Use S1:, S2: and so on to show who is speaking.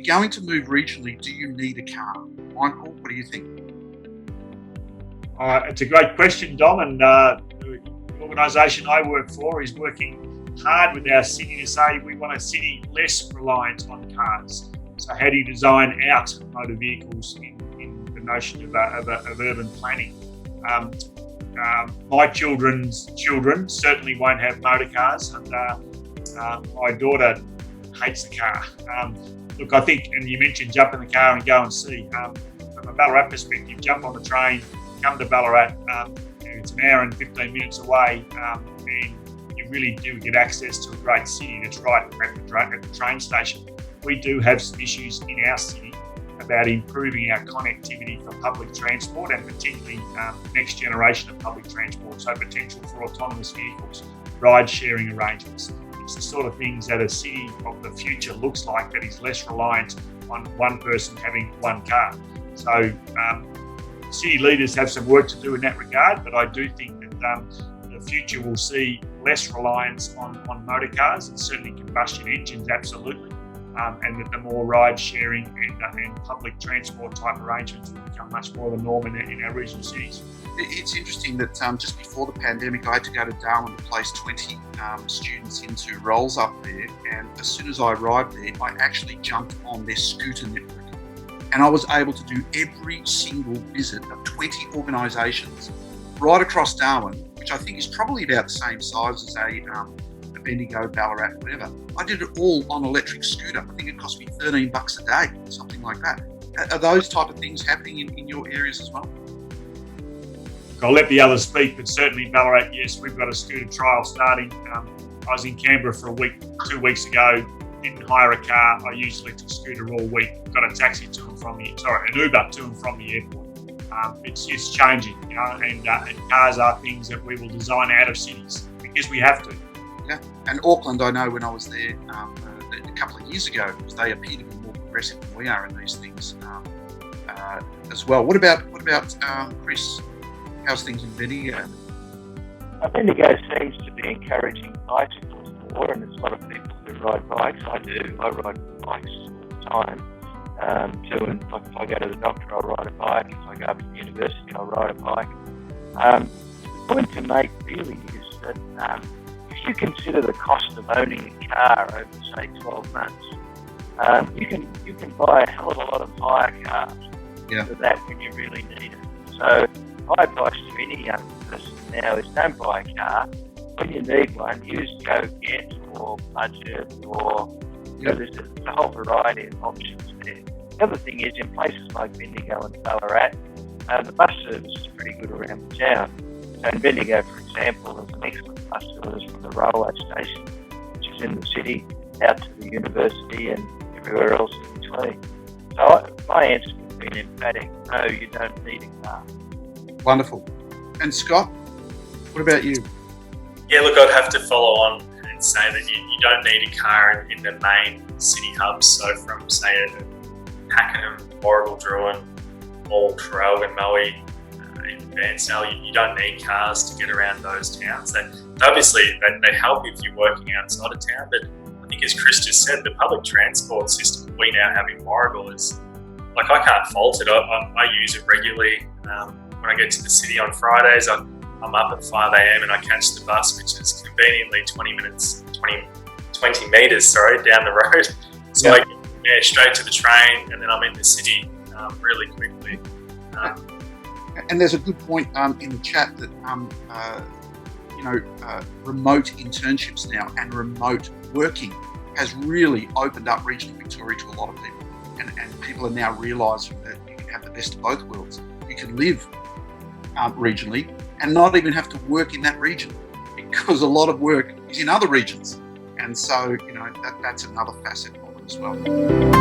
S1: you're going to move regionally, do you need a car? Michael, what do you think?
S2: It's a great question, Dom, and the organisation I work for is working hard with our city to say we want a city less reliant on cars. So how do you design out motor vehicles in the notion of urban planning? My children's children certainly won't have motor cars, and my daughter hates the car. Look, I think, and you mentioned jump in the car and go and see. From a Ballarat perspective, jump on the train, come to Ballarat. It's an hour and 15 minutes away, and you really do get access to a great city that's right at the train station. We do have some issues in our city about improving our connectivity for public transport and particularly next generation of public transport, so potential for autonomous vehicles, ride-sharing arrangements. It's the sort of things that a city of the future looks like, that is less reliant on one person having one car. So city leaders have some work to do in that regard, but I do think that the future will see less reliance on motor cars, and certainly combustion engines, absolutely. And that the more ride-sharing and public transport type arrangements will become much more the norm in our regional cities.
S1: It's interesting that just before the pandemic, I had to go to Darwin to place 20 students into roles up there. And as soon as I arrived there, I actually jumped on their scooter network. And I was able to do every single visit of 20 organisations right across Darwin, which I think is probably about the same size as a Bendigo, Ballarat, whatever. I did it all on electric scooter. I think it cost me $13 a day, something like that. Are those type of things happening in your areas as well?
S2: I'll let the others speak, but certainly Ballarat, yes, we've got a scooter trial starting. I was in Canberra for a week, 2 weeks ago, didn't hire a car. I used electric scooter all week. Got a taxi to and from an Uber to and from the airport. It's changing, and cars are things that we will design out of cities because we have to.
S1: Yeah, and Auckland, I know when I was there a couple of years ago, because they appear to be more progressive than we are in these things as well. What about Chris? How's things in Bendigo?
S3: Bendigo seems to be encouraging bicycles more, and there's a lot of people who ride bikes. I do. I ride bikes all the time. Like if I go to the doctor, I'll ride a bike. If I go up to the university, I'll ride a bike. The point to make really is that if you consider the cost of owning a car over, say, 12 months, you can buy a hell of a lot of hire cars for that when you really need it. So my advice to any young person now is don't buy a car. When you need one, use Go Get or Budget or there's a whole variety of options there. The other thing is, in places like Bendigo and Ballarat, the bus service is pretty good around the town. So in Bendigo, for example, there's an excellent bus service from the railway station, which is in the city, out to the university and everywhere else in between. So my answer would be an emphatic no, you don't need a car.
S1: Wonderful. And Scott, what about you?
S4: Yeah, look, I'd have to follow on and say that you don't need a car in the main city hubs. So from, say, Pakenham, Warragul, Druin, or Trobe and Moe, in Bansdale, you don't need cars to get around those towns. Obviously, they help if you're working outside of town, but I think as Chris just said, the public transport system we now have in Warragul is, like, I can't fault it. I use it regularly. When I get to the city on Fridays, I'm up at 5 a.m. and I catch the bus, which is conveniently 20 metres down the road. So I get straight to the train and then I'm in the city really quickly.
S1: And there's a good point in the chat that remote internships now and remote working has really opened up regional Victoria to a lot of people, and people are now realising that you can have the best of both worlds. You can live regionally and not even have to work in that region, because a lot of work is in other regions, and so that's another facet of it as well.